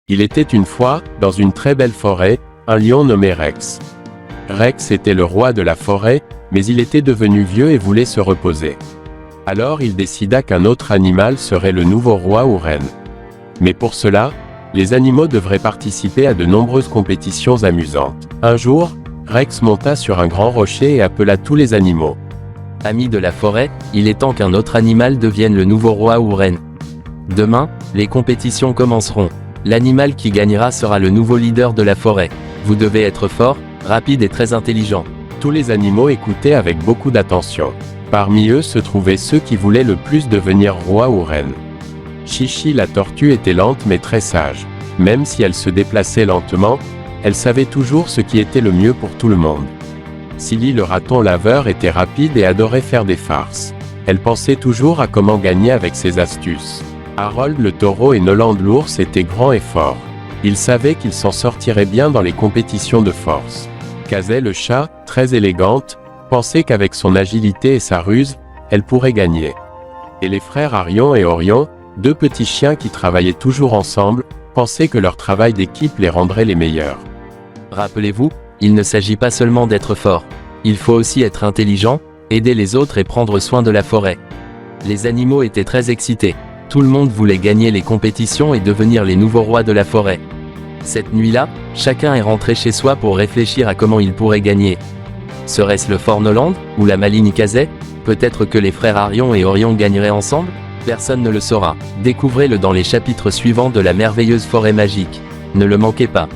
Il était une fois, dans une très belle forêt, un lion nommé Rex. Rex était le roi de la forêt, mais il était devenu vieux et voulait se reposer. Alors il décida qu'un autre animal serait le nouveau roi ou reine. Mais pour cela, les animaux devraient participer à de nombreuses compétitions amusantes. Un jour, Rex monta sur un grand rocher et appela tous les animaux. Amis de la forêt, il est temps qu'un autre animal devienne le nouveau roi ou reine. Demain, les compétitions commenceront. L'animal qui gagnera sera le nouveau leader de la forêt. Vous devez être fort, rapide et très intelligent. Tous les animaux écoutaient avec beaucoup d'attention. Parmi eux se trouvaient ceux qui voulaient le plus devenir roi ou reine. Chichi la tortue était lente mais très sage. Même si elle se déplaçait lentement, elle savait toujours ce qui était le mieux pour tout le monde. Silly le raton laveur était rapide et adorait faire des farces. Elle pensait toujours à comment gagner avec ses astuces. Harold le taureau et Noland l'ours étaient grands et forts. Ils savaient qu'ils s'en sortiraient bien dans les compétitions de force. Kazay le chat, très élégante, pensait qu'avec son agilité et sa ruse, elle pourrait gagner. Et les frères Arion et Orion, deux petits chiens qui travaillaient toujours ensemble, pensaient que leur travail d'équipe les rendrait les meilleurs. Rappelez-vous, il ne s'agit pas seulement d'être fort. Il faut aussi être intelligent, aider les autres et prendre soin de la forêt. Les animaux étaient très excités. Tout le monde voulait gagner les compétitions et devenir les nouveaux rois de la forêt. Cette nuit-là, chacun est rentré chez soi pour réfléchir à comment il pourrait gagner. Serait-ce le fort Noland, ou la maligne Kazay? Peut-être que les frères Arion et Orion gagneraient ensemble? Personne ne le saura. Découvrez-le dans les chapitres suivants de la merveilleuse forêt magique. Ne le manquez pas.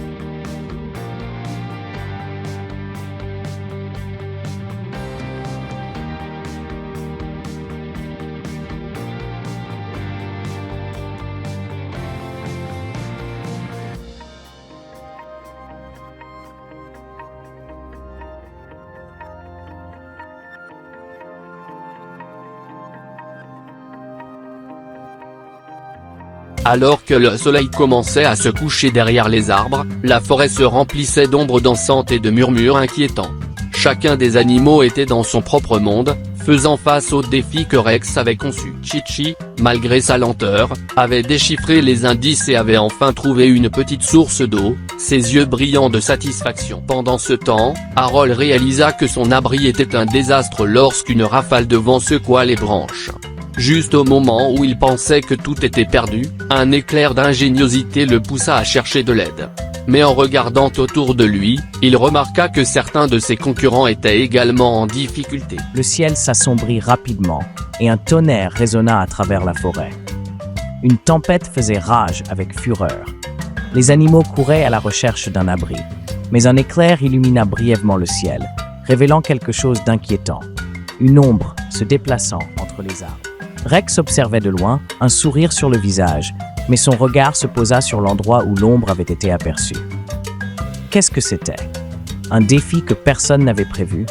Alors que le soleil commençait à se coucher derrière les arbres, la forêt se remplissait d'ombres dansantes et de murmures inquiétants. Chacun des animaux était dans son propre monde, faisant face aux défis que Rex avait conçus. Chichi, malgré sa lenteur, avait déchiffré les indices et avait enfin trouvé une petite source d'eau, ses yeux brillants de satisfaction. Pendant ce temps, Harold réalisa que son abri était un désastre lorsqu'une rafale de vent secoua les branches. Juste au moment où il pensait que tout était perdu, un éclair d'ingéniosité le poussa à chercher de l'aide. Mais en regardant autour de lui, il remarqua que certains de ses concurrents étaient également en difficulté. Le ciel s'assombrit rapidement, et un tonnerre résonna à travers la forêt. Une tempête faisait rage avec fureur. Les animaux couraient à la recherche d'un abri, mais un éclair illumina brièvement le ciel, révélant quelque chose d'inquiétant. Une ombre se déplaçant entre les arbres. Rex observait de loin, un sourire sur le visage, mais son regard se posa sur l'endroit où l'ombre avait été aperçue. Qu'est-ce que c'était? Un défi que personne n'avait prévu?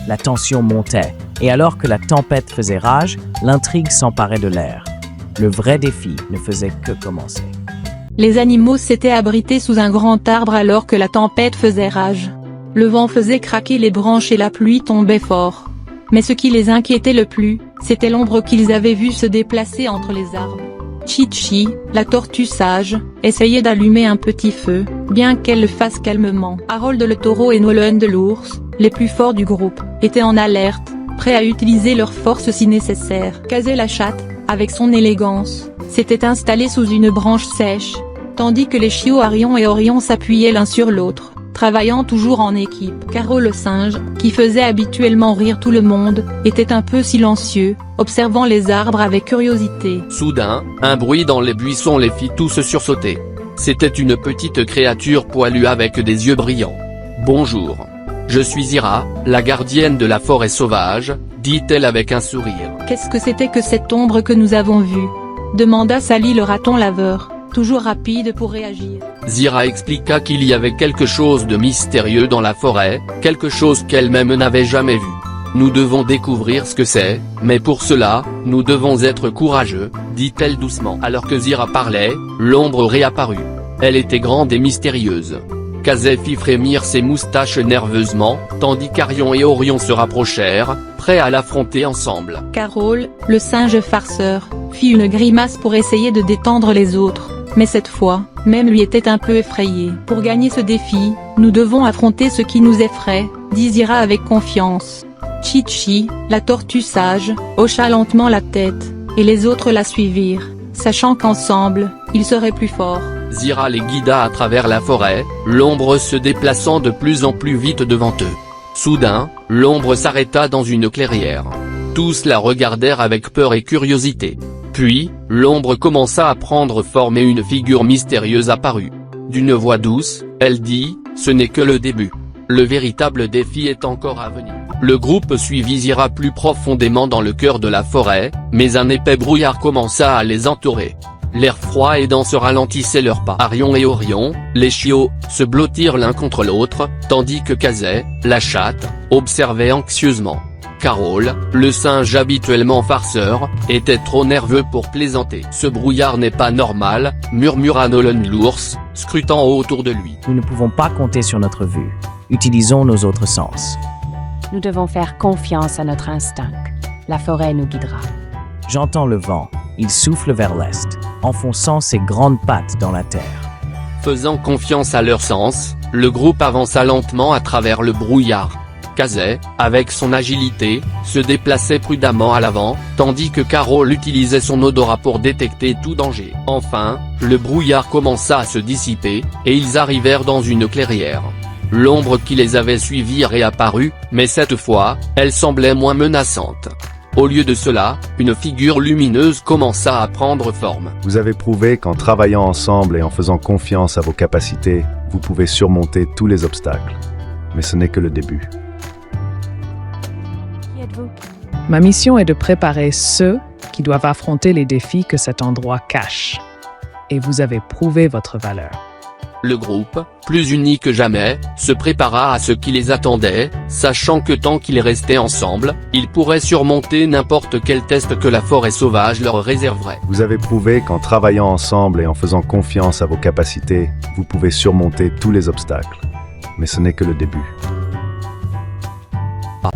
La tension montait, et alors que la tempête faisait rage, l'intrigue s'emparait de l'air. Le vrai défi ne faisait que commencer. Les animaux s'étaient abrités sous un grand arbre alors que la tempête faisait rage. Le vent faisait craquer les branches et la pluie tombait fort. Mais ce qui les inquiétait le plus, c'était l'ombre qu'ils avaient vue se déplacer entre les arbres. Chichi, la tortue sage, essayait d'allumer un petit feu, bien qu'elle le fasse calmement. Harold le taureau et Noland l'ours, les plus forts du groupe, étaient en alerte, prêts à utiliser leur force si nécessaire. Kazay la chatte, avec son élégance, s'était installée sous une branche sèche, tandis que les chiots Arion et Orion s'appuyaient l'un sur l'autre, travaillant toujours en équipe. Caro le singe, qui faisait habituellement rire tout le monde, était un peu silencieux, observant les arbres avec curiosité. Soudain, un bruit dans les buissons les fit tous sursauter. C'était une petite créature poilue avec des yeux brillants. « Bonjour. Je suis Ira, la gardienne de la forêt sauvage », dit-elle avec un sourire. « Qu'est-ce que c'était que cette ombre que nous avons vue ?» demanda Sally le raton laveur, toujours rapide pour réagir. Zira expliqua qu'il y avait quelque chose de mystérieux dans la forêt, quelque chose qu'elle-même n'avait jamais vu. Nous devons découvrir ce que c'est, mais pour cela, nous devons être courageux, dit-elle doucement. Alors que Zira parlait, l'ombre réapparut. Elle était grande et mystérieuse. Kazay fit frémir ses moustaches nerveusement, tandis qu'Arion et Orion se rapprochèrent, prêts à l'affronter ensemble. Carole, le singe farceur, fit une grimace pour essayer de détendre les autres, Mais cette fois, même lui était un peu effrayé. Pour gagner ce défi, nous devons affronter ce qui nous effraie, dit Zira avec confiance. Chi-Chi, la tortue sage, hocha lentement la tête, et les autres la suivirent, sachant qu'ensemble, ils seraient plus forts. Zira les guida à travers la forêt, l'ombre se déplaçant de plus en plus vite devant eux. Soudain, l'ombre s'arrêta dans une clairière. Tous la regardèrent avec peur et curiosité. Puis, l'ombre commença à prendre forme et une figure mystérieuse apparut. D'une voix douce, elle dit, « Ce n'est que le début. Le véritable défi est encore à venir. » Le groupe suivit Zira plus profondément dans le cœur de la forêt, mais un épais brouillard commença à les entourer. L'air froid et dense ralentissait leurs pas. Arion et Orion, les chiots, se blottirent l'un contre l'autre, tandis que Kazé, la chatte, observait anxieusement. Carole, le singe habituellement farceur, était trop nerveux pour plaisanter. « Ce brouillard n'est pas normal, » murmura Nolan l'ours, scrutant autour de lui. Nous ne pouvons pas compter sur notre vue. Utilisons nos autres sens. Nous devons faire confiance à notre instinct. La forêt nous guidera. J'entends le vent. Il souffle vers l'est, enfonçant ses grandes pattes dans la terre. Faisant confiance à leur sens, le groupe avança lentement à travers le brouillard. Kazé, avec son agilité, se déplaçait prudemment à l'avant, tandis que Carole utilisait son odorat pour détecter tout danger. Enfin, le brouillard commença à se dissiper, et ils arrivèrent dans une clairière. L'ombre qui les avait suivis réapparut, mais cette fois, elle semblait moins menaçante. Au lieu de cela, une figure lumineuse commença à prendre forme. Vous avez prouvé qu'en travaillant ensemble et en faisant confiance à vos capacités, vous pouvez surmonter tous les obstacles. Mais ce n'est que le début. Qui êtes-vous? Ma mission est de préparer ceux qui doivent affronter les défis que cet endroit cache. Et vous avez prouvé votre valeur. Le groupe, plus uni que jamais, se prépara à ce qui les attendait, sachant que tant qu'ils restaient ensemble, ils pourraient surmonter n'importe quel test que la forêt sauvage leur réserverait. Vous avez prouvé qu'en travaillant ensemble et en faisant confiance à vos capacités, vous pouvez surmonter tous les obstacles. Mais ce n'est que le début.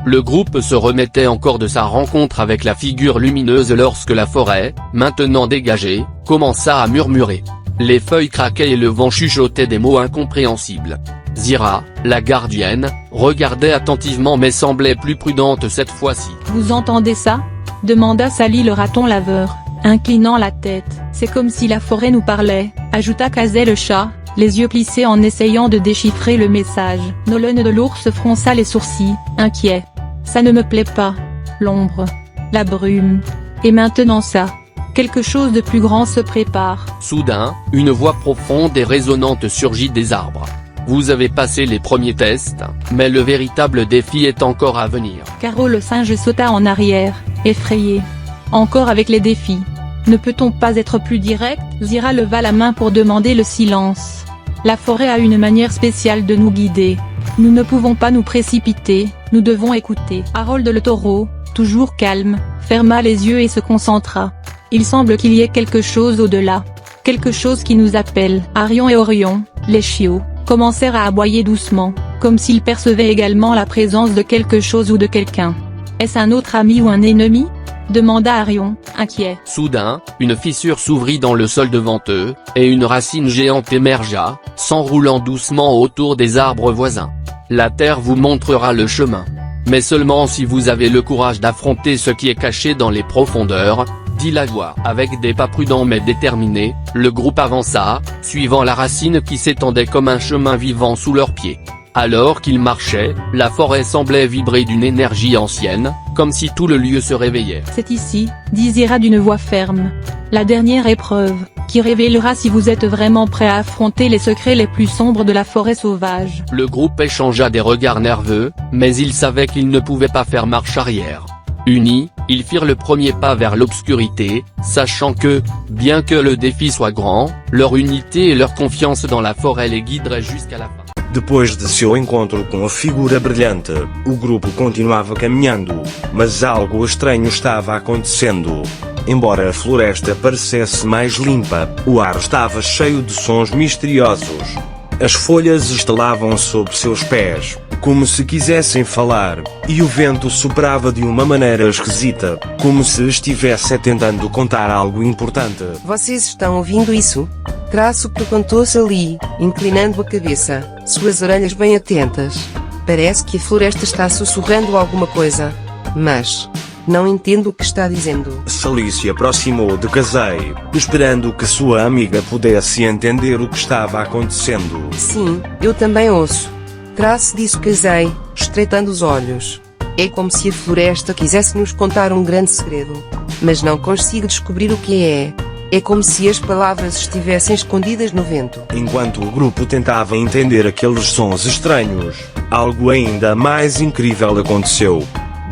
Le groupe se remettait encore de sa rencontre avec la figure lumineuse lorsque la forêt, maintenant dégagée, commença à murmurer. Les feuilles craquaient et le vent chuchotait des mots incompréhensibles. Zira, la gardienne, regardait attentivement mais semblait plus prudente cette fois-ci. « Vous entendez ça ?» demanda Sally le raton laveur, inclinant la tête. « C'est comme si la forêt nous parlait », ajouta Kazé le chat, les yeux plissés en essayant de déchiffrer le message. Nolan de l'ours fronça les sourcils, inquiet. « Ça ne me plaît pas. L'ombre. La brume. Et maintenant ça. Quelque chose de plus grand se prépare. » Soudain, une voix profonde et résonnante surgit des arbres. « Vous avez passé les premiers tests, mais le véritable défi est encore à venir. » Carole le singe sauta en arrière, effrayé. « Encore avec les défis. Ne peut-on pas être plus direct ?» Zira leva la main pour demander le silence. « La forêt a une manière spéciale de nous guider. Nous ne pouvons pas nous précipiter, nous devons écouter. » Harold le taureau, toujours calme, ferma les yeux et se concentra. Il semble qu'il y ait quelque chose au-delà. Quelque chose qui nous appelle. Arion et Orion, les chiots, commencèrent à aboyer doucement, comme s'ils percevaient également la présence de quelque chose ou de quelqu'un. « Est-ce un autre ami ou un ennemi ?» demanda Arion, inquiet. Soudain, une fissure s'ouvrit dans le sol devant eux, et une racine géante émergea, s'enroulant doucement autour des arbres voisins. « La terre vous montrera le chemin. Mais seulement si vous avez le courage d'affronter ce qui est caché dans les profondeurs, » dit la voix. Avec des pas prudents mais déterminés, le groupe avança, suivant la racine qui s'étendait comme un chemin vivant sous leurs pieds. Alors qu'ils marchaient, la forêt semblait vibrer d'une énergie ancienne, comme si tout le lieu se réveillait. « C'est ici, » dit Zira d'une voix ferme. « La dernière épreuve, qui révélera si vous êtes vraiment prêt à affronter les secrets les plus sombres de la forêt sauvage. » Le groupe échangea des regards nerveux, mais ils savaient qu'ils ne pouvaient pas faire marche arrière. Unis, ils firent le premier pas vers l'obscurité, sachant que, bien que le défi soit grand, leur unité et leur confiance dans la forêt les guideraient jusqu'à la fin. Depois de seu encontro com a figura brilhante, o grupo continuava caminhando, mas algo estranho estava acontecendo. Embora a floresta parecesse mais limpa, o ar estava cheio de sons misteriosos. As folhas estalavam sob seus pés, como se quisessem falar, e o vento soprava de uma maneira esquisita, como se estivesse tentando contar algo importante. Vocês estão ouvindo isso? Traço perguntou-se ali, inclinando a cabeça, suas orelhas bem atentas. Parece que a floresta está sussurrando alguma coisa. Mas não entendo o que está dizendo. Sally se aproximou de Kazei, esperando que sua amiga pudesse entender o que estava acontecendo. Sim, eu também ouço. Traço disse Kazei, estreitando os olhos. É como se a floresta quisesse nos contar um grande segredo. Mas não consigo descobrir o que é. É como se as palavras estivessem escondidas no vento. Enquanto o grupo tentava entender aqueles sons estranhos, algo ainda mais incrível aconteceu.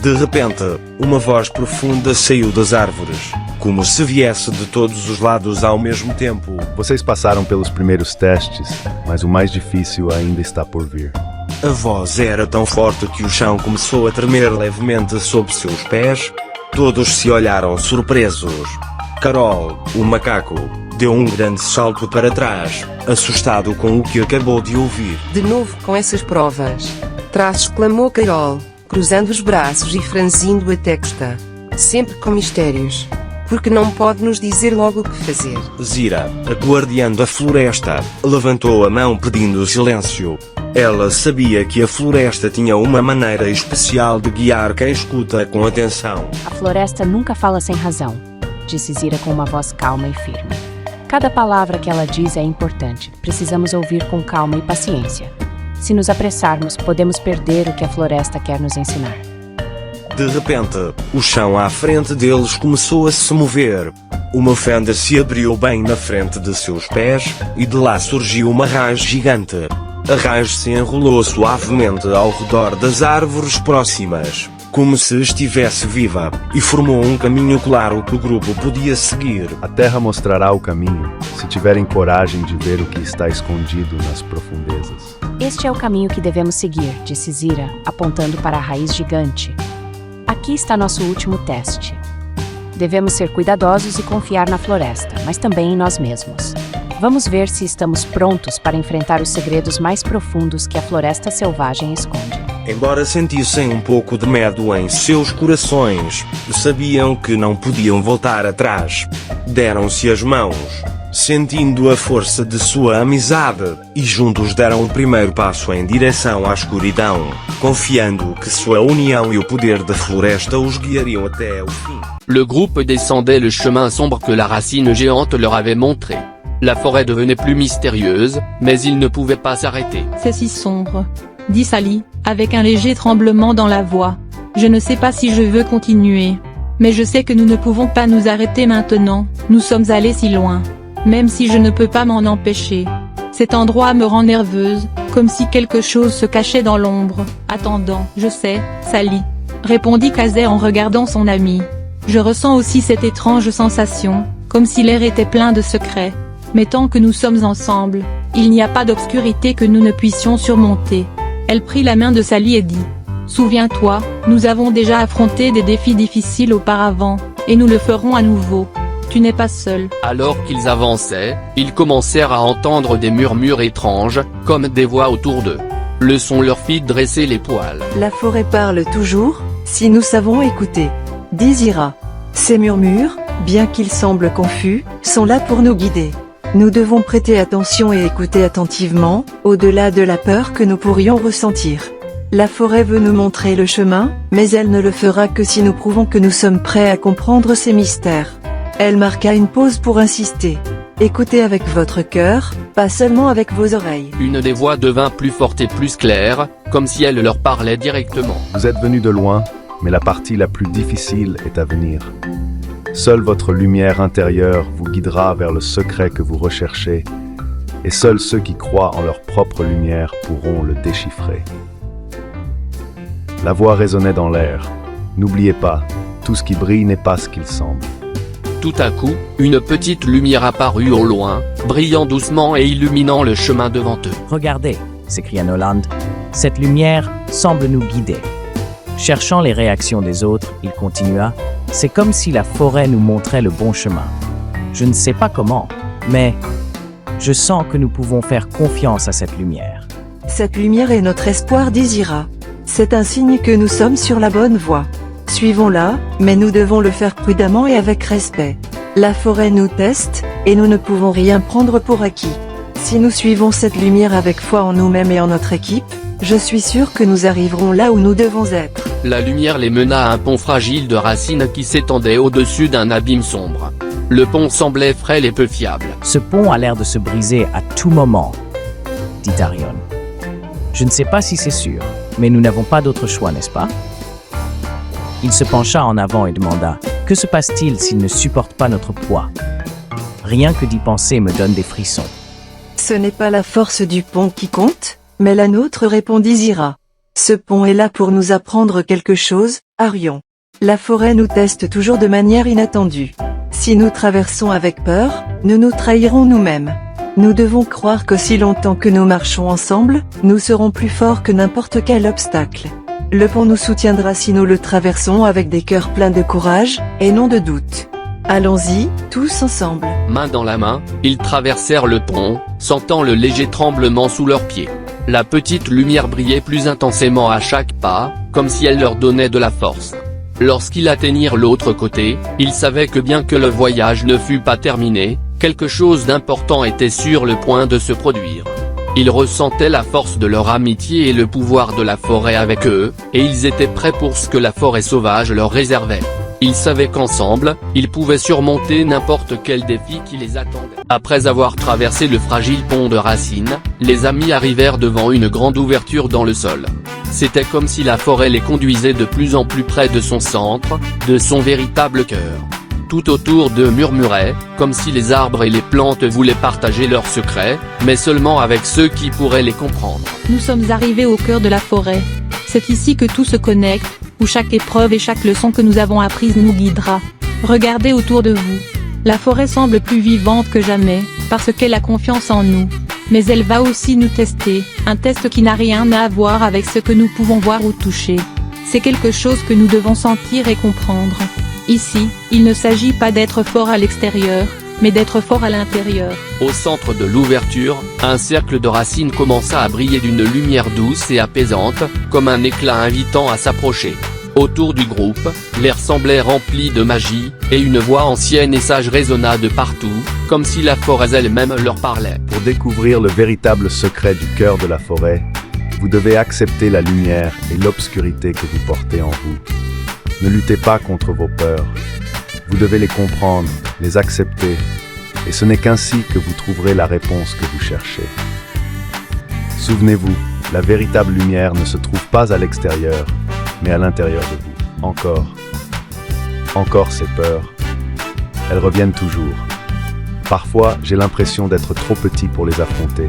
De repente, uma voz profunda saiu das árvores, como se viesse de todos os lados ao mesmo tempo. Vocês passaram pelos primeiros testes, mas o mais difícil ainda está por vir. A voz era tão forte que o chão começou a tremer levemente sob seus pés. Todos se olharam surpresos. Carol, o macaco, deu um grande salto para trás, assustado com o que acabou de ouvir. De novo com essas provas. Traço exclamou Carol, cruzando os braços e franzindo a testa. Sempre com mistérios. Porque não pode nos dizer logo o que fazer. Zira, a guardiã da floresta, levantou a mão pedindo silêncio. Ela sabia que a floresta tinha uma maneira especial de guiar quem escuta com atenção. A floresta nunca fala sem razão, disse Zira com uma voz calma e firme. Cada palavra que ela diz é importante. Precisamos ouvir com calma e paciência. Se nos apressarmos, podemos perder o que a floresta quer nos ensinar. De repente, o chão à frente deles começou a se mover. Uma fenda se abriu bem na frente de seus pés, e de lá surgiu uma raiz gigante. A raiz se enrolou suavemente ao redor das árvores próximas, como se estivesse viva, e formou um caminho claro que o grupo podia seguir. A terra mostrará o caminho, se tiverem coragem de ver o que está escondido nas profundezas. Este é o caminho que devemos seguir, disse Zira, apontando para a raiz gigante. Aqui está nosso último teste. Devemos ser cuidadosos e confiar na floresta, mas também em nós mesmos. Vamos ver se estamos prontos para enfrentar os segredos mais profundos que a floresta selvagem esconde. Embora sentissem um pouco de medo em seus corações, sabiam que não podiam voltar atrás. Deram-se as mãos, sentindo a força de sua amizade, e juntos deram o primeiro passo em direção à escuridão, confiando que sua união e o poder da floresta os guiariam até o fim. Le groupe descendait le chemin sombre que la racine géante leur avait montré. La forêt devenait plus mystérieuse, mais ils ne pouvaient pas s'arrêter. C'est si sombre, dit Sally, avec un léger tremblement dans la voix. Je ne sais pas si je veux continuer. Mais je sais que nous ne pouvons pas nous arrêter maintenant, nous sommes allés si loin. Même si je ne peux pas m'en empêcher. Cet endroit me rend nerveuse, comme si quelque chose se cachait dans l'ombre. Attendant, je sais, Sally, répondit Kazei en regardant son ami. Je ressens aussi cette étrange sensation, comme si l'air était plein de secrets. Mais tant que nous sommes ensemble, il n'y a pas d'obscurité que nous ne puissions surmonter. Elle prit la main de Sally et dit, « Souviens-toi, nous avons déjà affronté des défis difficiles auparavant, et nous le ferons à nouveau. Tu n'es pas seul. » Alors qu'ils avançaient, ils commencèrent à entendre des murmures étranges, comme des voix autour d'eux. Le son leur fit dresser les poils. La forêt parle toujours, si nous savons écouter. Dit Zira. Ces murmures, bien qu'ils semblent confus, sont là pour nous guider. Nous devons prêter attention et écouter attentivement, au-delà de la peur que nous pourrions ressentir. La forêt veut nous montrer le chemin, mais elle ne le fera que si nous prouvons que nous sommes prêts à comprendre ces mystères. Elle marqua une pause pour insister. Écoutez avec votre cœur, pas seulement avec vos oreilles. Une des voix devint plus forte et plus claire, comme si elle leur parlait directement. Vous êtes venus de loin, mais la partie la plus difficile est à venir. Seule votre lumière intérieure vous guidera vers le secret que vous recherchez, et seuls ceux qui croient en leur propre lumière pourront le déchiffrer. La voix résonnait dans l'air. N'oubliez pas, tout ce qui brille n'est pas ce qu'il semble. Tout à coup, une petite lumière apparut au loin, brillant doucement et illuminant le chemin devant eux. « Regardez !» s'écria Noland. « Cette lumière semble nous guider. » Cherchant les réactions des autres, il continua. « C'est comme si la forêt nous montrait le bon chemin. Je ne sais pas comment, mais je sens que nous pouvons faire confiance à cette lumière. » Cette lumière est notre espoir, dit Zira. C'est un signe que nous sommes sur la bonne voie. Suivons-la, mais nous devons le faire prudemment et avec respect. La forêt nous teste, et nous ne pouvons rien prendre pour acquis. Si nous suivons cette lumière avec foi en nous-mêmes et en notre équipe, je suis sûr que nous arriverons là où nous devons être. La lumière les mena à un pont fragile de racines qui s'étendait au-dessus d'un abîme sombre. Le pont semblait frêle et peu fiable. Ce pont a l'air de se briser à tout moment, dit Arion. Je ne sais pas si c'est sûr, mais nous n'avons pas d'autre choix, n'est-ce pas? Il se pencha en avant et demanda « Que se passe-t-il s'il ne supporte pas notre poids ?» Rien que d'y penser me donne des frissons. Ce n'est pas la force du pont qui compte, mais la nôtre, répondit Zira. Ce pont est là pour nous apprendre quelque chose, Arion. La forêt nous teste toujours de manière inattendue. Si nous traversons avec peur, nous nous trahirons nous-mêmes. Nous devons croire qu'aussi longtemps que nous marchons ensemble, nous serons plus forts que n'importe quel obstacle. Le pont nous soutiendra si nous le traversons avec des cœurs pleins de courage, et non de doute. Allons-y, tous ensemble. Main dans la main, ils traversèrent le pont, sentant le léger tremblement sous leurs pieds. La petite lumière brillait plus intensément à chaque pas, comme si elle leur donnait de la force. Lorsqu'ils atteignirent l'autre côté, ils savaient que bien que le voyage ne fût pas terminé, quelque chose d'important était sur le point de se produire. Ils ressentaient la force de leur amitié et le pouvoir de la forêt avec eux, et ils étaient prêts pour ce que la forêt sauvage leur réservait. Ils savaient qu'ensemble, ils pouvaient surmonter n'importe quel défi qui les attendait. Après avoir traversé le fragile pont de racines, les amis arrivèrent devant une grande ouverture dans le sol. C'était comme si la forêt les conduisait de plus en plus près de son centre, de son véritable cœur. Tout autour d'eux murmurait, comme si les arbres et les plantes voulaient partager leurs secrets, mais seulement avec ceux qui pourraient les comprendre. Nous sommes arrivés au cœur de la forêt. C'est ici que tout se connecte, où chaque épreuve et chaque leçon que nous avons apprise nous guidera. Regardez autour de vous. La forêt semble plus vivante que jamais, parce qu'elle a confiance en nous. Mais elle va aussi nous tester, un test qui n'a rien à voir avec ce que nous pouvons voir ou toucher. C'est quelque chose que nous devons sentir et comprendre. Ici, il ne s'agit pas d'être fort à l'extérieur, mais d'être fort à l'intérieur. Au centre de l'ouverture, un cercle de racines commença à briller d'une lumière douce et apaisante, comme un éclat invitant à s'approcher. Autour du groupe, l'air semblait rempli de magie, et une voix ancienne et sage résonna de partout, comme si la forêt elle-même leur parlait. Pour découvrir le véritable secret du cœur de la forêt, vous devez accepter la lumière et l'obscurité que vous portez en vous. Ne luttez pas contre vos peurs. Vous devez les comprendre, les accepter, et ce n'est qu'ainsi que vous trouverez la réponse que vous cherchez. Souvenez-vous, la véritable lumière ne se trouve pas à l'extérieur, mais à l'intérieur de vous. Encore ces peurs. Elles reviennent toujours. Parfois, j'ai l'impression d'être trop petit pour les affronter.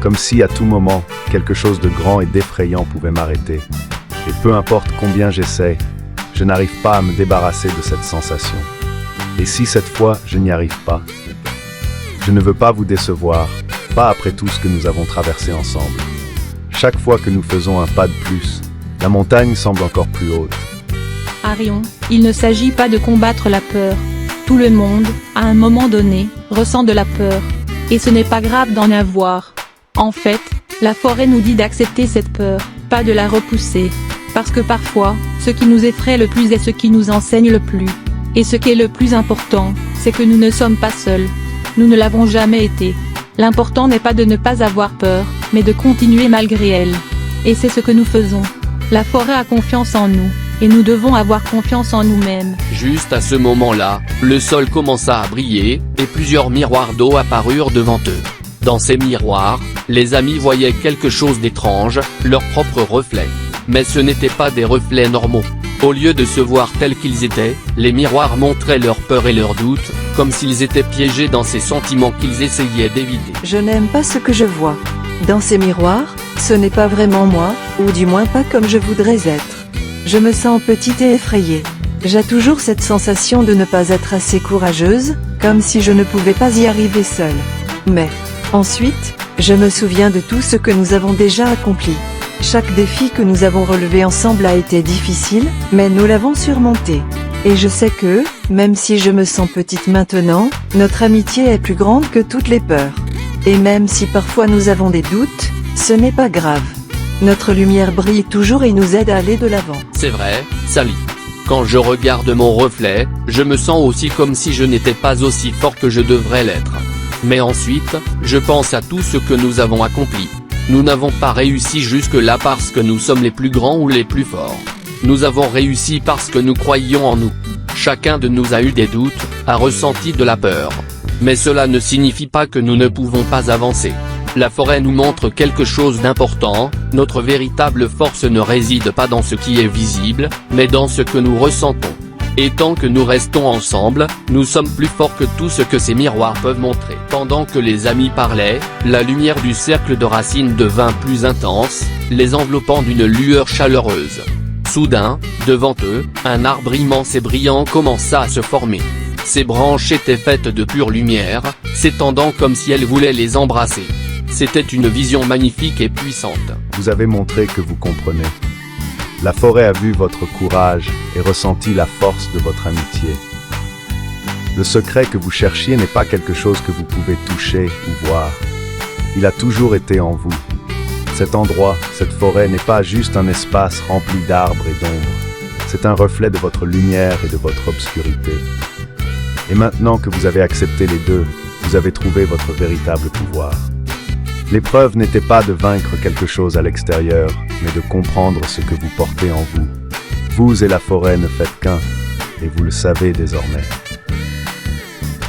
Comme si à tout moment, quelque chose de grand et d'effrayant pouvait m'arrêter. Et peu importe combien j'essaie, je n'arrive pas à me débarrasser de cette sensation. Et si cette fois, je n'y arrive pas? Je ne veux pas vous décevoir, pas après tout ce que nous avons traversé ensemble. Chaque fois que nous faisons un pas de plus, la montagne semble encore plus haute. Arion, il ne s'agit pas de combattre la peur. Tout le monde, à un moment donné, ressent de la peur. Et ce n'est pas grave d'en avoir. En fait, la forêt nous dit d'accepter cette peur, pas de la repousser. Parce que parfois, ce qui nous effraie le plus est ce qui nous enseigne le plus. Et ce qui est le plus important, c'est que nous ne sommes pas seuls. Nous ne l'avons jamais été. L'important n'est pas de ne pas avoir peur, mais de continuer malgré elle. Et c'est ce que nous faisons. La forêt a confiance en nous, et nous devons avoir confiance en nous-mêmes. Juste à ce moment-là, le sol commença à briller, et plusieurs miroirs d'eau apparurent devant eux. Dans ces miroirs, les amis voyaient quelque chose d'étrange, leur propre reflet. Mais ce n'étaient pas des reflets normaux. Au lieu de se voir tels qu'ils étaient, les miroirs montraient leur peur et leurs doutes, comme s'ils étaient piégés dans ces sentiments qu'ils essayaient d'éviter. Je n'aime pas ce que je vois. Dans ces miroirs, ce n'est pas vraiment moi, ou du moins pas comme je voudrais être. Je me sens petite et effrayée. J'ai toujours cette sensation de ne pas être assez courageuse, comme si je ne pouvais pas y arriver seule. Mais, ensuite, je me souviens de tout ce que nous avons déjà accompli. Chaque défi que nous avons relevé ensemble a été difficile, mais nous l'avons surmonté. Et je sais que, même si je me sens petite maintenant, notre amitié est plus grande que toutes les peurs. Et même si parfois nous avons des doutes, ce n'est pas grave. Notre lumière brille toujours et nous aide à aller de l'avant. C'est vrai, Sally. Quand je regarde mon reflet, je me sens aussi comme si je n'étais pas aussi fort que je devrais l'être. Mais ensuite, je pense à tout ce que nous avons accompli. Nous n'avons pas réussi jusque-là parce que nous sommes les plus grands ou les plus forts. Nous avons réussi parce que nous croyions en nous. Chacun de nous a eu des doutes, a ressenti de la peur. Mais cela ne signifie pas que nous ne pouvons pas avancer. La forêt nous montre quelque chose d'important, notre véritable force ne réside pas dans ce qui est visible, mais dans ce que nous ressentons. Et tant que nous restons ensemble, nous sommes plus forts que tout ce que ces miroirs peuvent montrer. Pendant que les amis parlaient, la lumière du cercle de racines devint plus intense, les enveloppant d'une lueur chaleureuse. Soudain, devant eux, un arbre immense et brillant commença à se former. Ses branches étaient faites de pure lumière, s'étendant comme si elles voulaient les embrasser. C'était une vision magnifique et puissante. Vous avez montré que vous comprenez. La forêt a vu votre courage et ressenti la force de votre amitié. Le secret que vous cherchiez n'est pas quelque chose que vous pouvez toucher ou voir. Il a toujours été en vous. Cet endroit, cette forêt n'est pas juste un espace rempli d'arbres et d'ombres. C'est un reflet de votre lumière et de votre obscurité. Et maintenant que vous avez accepté les deux, vous avez trouvé votre véritable pouvoir. L'épreuve n'était pas de vaincre quelque chose à l'extérieur, mais de comprendre ce que vous portez en vous. Vous et la forêt ne faites qu'un, et vous le savez désormais.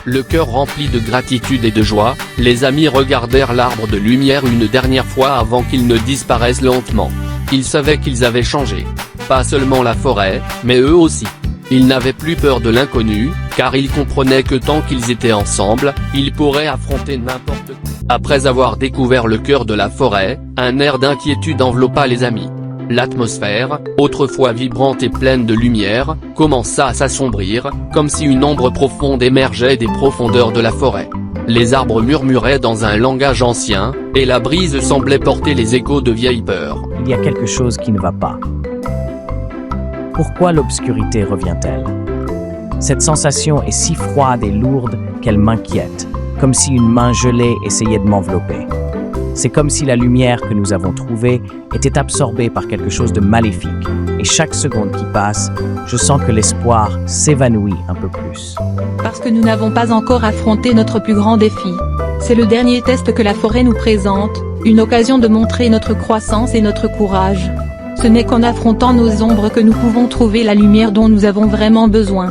Le cœur rempli de gratitude et de joie, les amis regardèrent l'arbre de lumière une dernière fois avant qu'il ne disparaisse lentement. Ils savaient qu'ils avaient changé. Pas seulement la forêt, mais eux aussi. Ils n'avaient plus peur de l'inconnu, car ils comprenaient que tant qu'ils étaient ensemble, ils pourraient affronter n'importe quoi. Après avoir découvert le cœur de la forêt, un air d'inquiétude enveloppa les amis. L'atmosphère, autrefois vibrante et pleine de lumière, commença à s'assombrir, comme si une ombre profonde émergeait des profondeurs de la forêt. Les arbres murmuraient dans un langage ancien, et la brise semblait porter les échos de vieilles peurs. Il y a quelque chose qui ne va pas. Pourquoi l'obscurité revient-elle? Cette sensation est si froide et lourde qu'elle m'inquiète, comme si une main gelée essayait de m'envelopper. C'est comme si la lumière que nous avons trouvée était absorbée par quelque chose de maléfique, et chaque seconde qui passe, je sens que l'espoir s'évanouit un peu plus. Parce que nous n'avons pas encore affronté notre plus grand défi. C'est le dernier test que la forêt nous présente, une occasion de montrer notre croissance et notre courage. Ce n'est qu'en affrontant nos ombres que nous pouvons trouver la lumière dont nous avons vraiment besoin.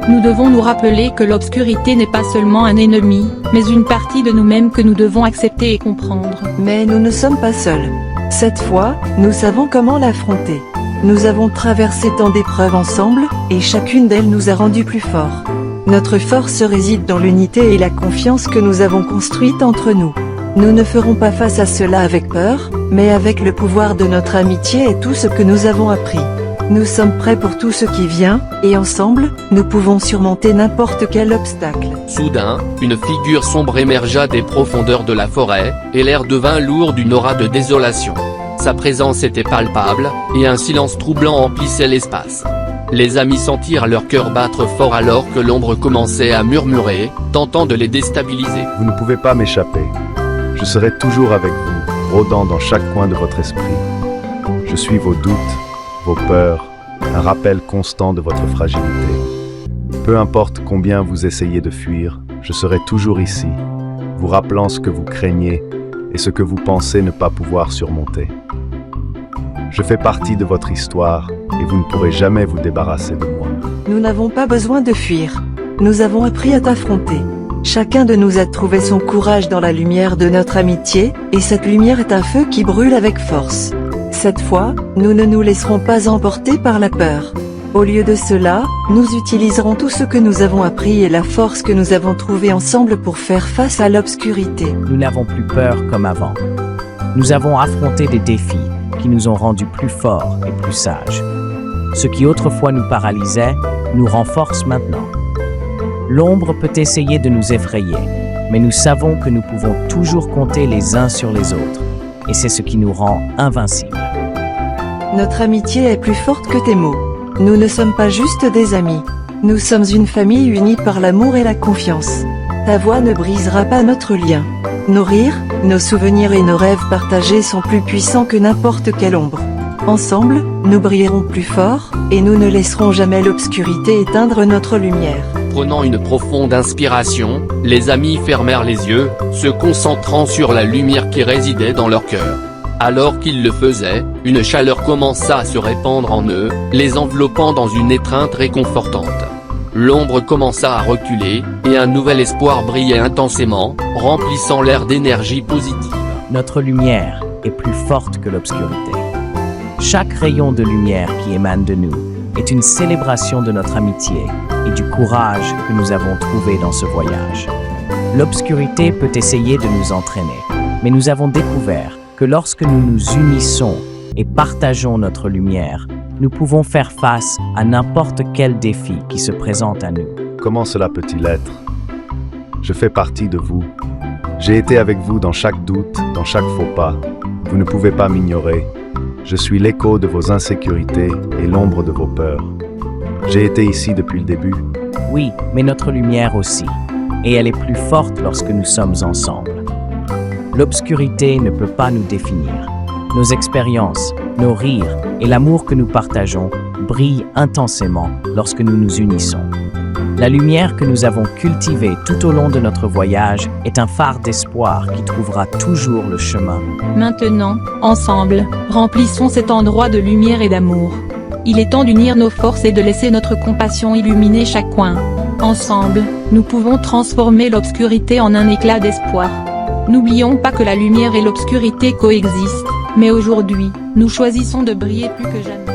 Nous devons nous rappeler que l'obscurité n'est pas seulement un ennemi, mais une partie de nous-mêmes que nous devons accepter et comprendre. Mais nous ne sommes pas seuls. Cette fois, nous savons comment l'affronter. Nous avons traversé tant d'épreuves ensemble, et chacune d'elles nous a rendus plus forts. Notre force réside dans l'unité et la confiance que nous avons construite entre nous. Nous ne ferons pas face à cela avec peur, mais avec le pouvoir de notre amitié et tout ce que nous avons appris. Nous sommes prêts pour tout ce qui vient, et ensemble, nous pouvons surmonter n'importe quel obstacle. Soudain, une figure sombre émergea des profondeurs de la forêt, et l'air devint lourd d'une aura de désolation. Sa présence était palpable, et un silence troublant emplissait l'espace. Les amis sentirent leur cœur battre fort alors que l'ombre commençait à murmurer, tentant de les déstabiliser. Vous ne pouvez pas m'échapper. Je serai toujours avec vous, rôdant dans chaque coin de votre esprit. Je suis vos doutes, vos peurs, un rappel constant de votre fragilité. Peu importe combien vous essayez de fuir, je serai toujours ici, vous rappelant ce que vous craignez et ce que vous pensez ne pas pouvoir surmonter. Je fais partie de votre histoire et vous ne pourrez jamais vous débarrasser de moi. Nous n'avons pas besoin de fuir. Nous avons appris à t'affronter. Chacun de nous a trouvé son courage dans la lumière de notre amitié, et cette lumière est un feu qui brûle avec force. Cette fois, nous ne nous laisserons pas emporter par la peur. Au lieu de cela, nous utiliserons tout ce que nous avons appris et la force que nous avons trouvée ensemble pour faire face à l'obscurité. Nous n'avons plus peur comme avant. Nous avons affronté des défis qui nous ont rendus plus forts et plus sages. Ce qui autrefois nous paralysait, nous renforce maintenant. L'ombre peut essayer de nous effrayer, mais nous savons que nous pouvons toujours compter les uns sur les autres, et c'est ce qui nous rend invincibles. Notre amitié est plus forte que tes mots. Nous ne sommes pas juste des amis. Nous sommes une famille unie par l'amour et la confiance. Ta voix ne brisera pas notre lien. Nos rires, nos souvenirs et nos rêves partagés sont plus puissants que n'importe quelle ombre. Ensemble, nous brillerons plus fort, et nous ne laisserons jamais l'obscurité éteindre notre lumière. Prenant une profonde inspiration, les amis fermèrent les yeux, se concentrant sur la lumière qui résidait dans leur cœur. Alors qu'ils le faisaient, une chaleur commença à se répandre en eux, les enveloppant dans une étreinte réconfortante. L'ombre commença à reculer, et un nouvel espoir brillait intensément, remplissant l'air d'énergie positive. Notre lumière est plus forte que l'obscurité. Chaque rayon de lumière qui émane de nous est une célébration de notre amitié et du courage que nous avons trouvé dans ce voyage. L'obscurité peut essayer de nous entraîner, mais nous avons découvert que lorsque nous nous unissons et partageons notre lumière, nous pouvons faire face à n'importe quel défi qui se présente à nous. Comment cela peut-il être? Je fais partie de vous. J'ai été avec vous dans chaque doute, dans chaque faux pas. Vous ne pouvez pas m'ignorer. Je suis l'écho de vos insécurités et l'ombre de vos peurs. J'ai été ici depuis le début. Oui, mais notre lumière aussi. Et elle est plus forte lorsque nous sommes ensemble. L'obscurité ne peut pas nous définir. Nos expériences, nos rires et l'amour que nous partageons brillent intensément lorsque nous nous unissons. La lumière que nous avons cultivée tout au long de notre voyage est un phare d'espoir qui trouvera toujours le chemin. Maintenant, ensemble, remplissons cet endroit de lumière et d'amour. Il est temps d'unir nos forces et de laisser notre compassion illuminer chaque coin. Ensemble, nous pouvons transformer l'obscurité en un éclat d'espoir. N'oublions pas que la lumière et l'obscurité coexistent, mais aujourd'hui, nous choisissons de briller plus que jamais.